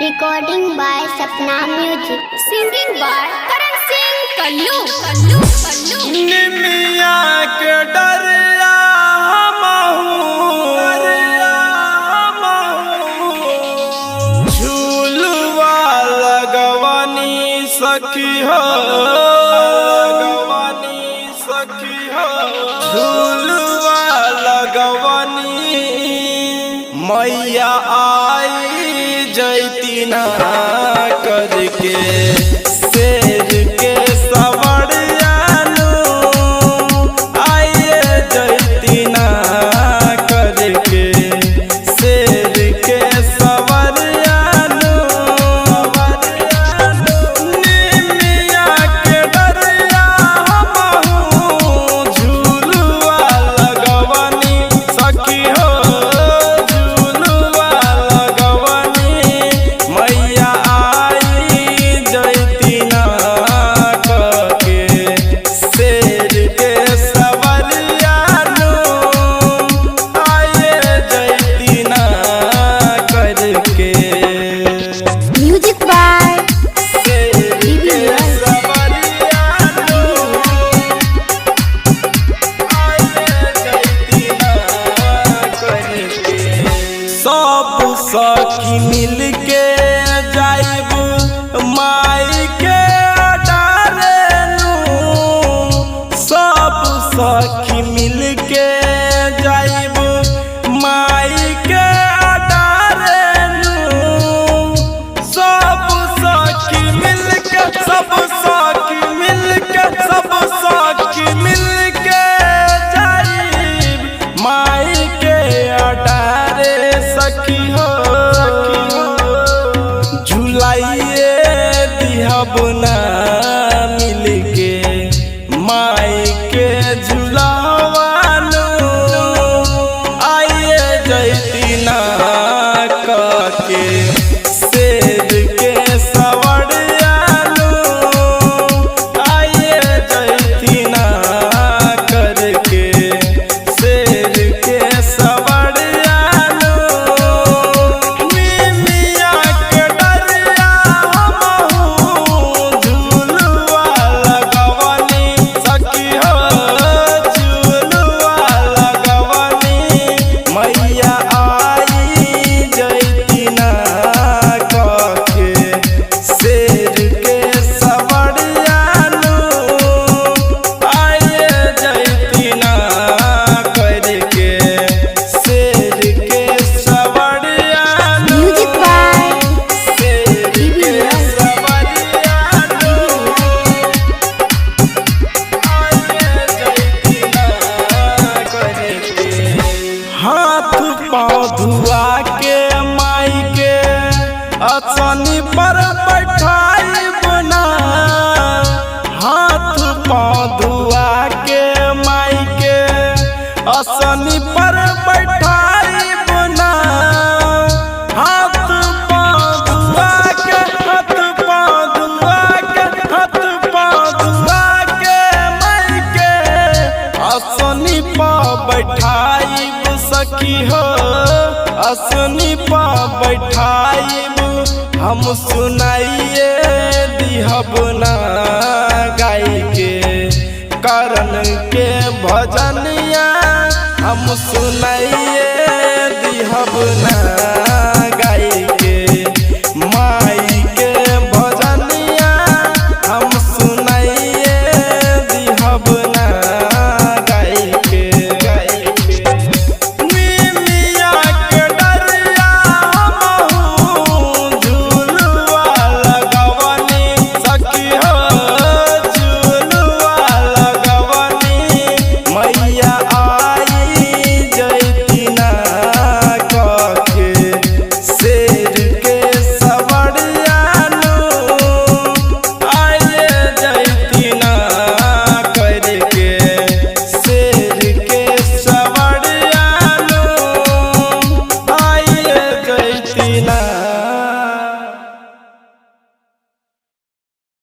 Recording by Sapna Music. Singing by Karan Singh Kallu. निमिया के डरिया झूलवा लगवानी सखी हो झूलवा लगवानी मैया आई जैती ना करके शेर के सवड़ियानु आइए जैती ना करके शेर के सवड़ियानु निमिया के डरिया हमहू झूलवा लगवानी सखी हो झूलवा लगवानी मैया आई जैती ना करके शेर के सवड़ियानु आइए जैती ना करके Music by शेर के सवड़ियानु आइए जैती ना करके सब सखी मिलके जाइब माई के डारेनु सब सखी मिलके जाइब माई के डारेनु सब सखी मिलके जाइब माई के अडारे सखी हो झुलाइए दिहब ना मिलके माई के झुलावानु आइए जैती ना करके शेर के सवड़ियानु आइए जैती ना करके शेर के सवड़ियानु निमिया के डरिया हमहू झूलवा लगवानी सखी हो झूलवा लगवानी मैया आई जैती ना करके शेर के सवड़ियानु आइए जैती ना करके शेर के सवड़ियानु Music by शेर के सवड़ियानु आइए जैती ना करके हाथ पाँव धुआ के माई के असनी पर बैठाई बना हाथ पाँव धुआ के माई के असनी पर बैठाई बना हाथ पाँव धुआ के माई के असनी पर बैठाइब सखी हो असनी पर बैठाइब हम सुनाइए दिहब ना गाई के करण के भजनिया हम सुनाइए दिहब ना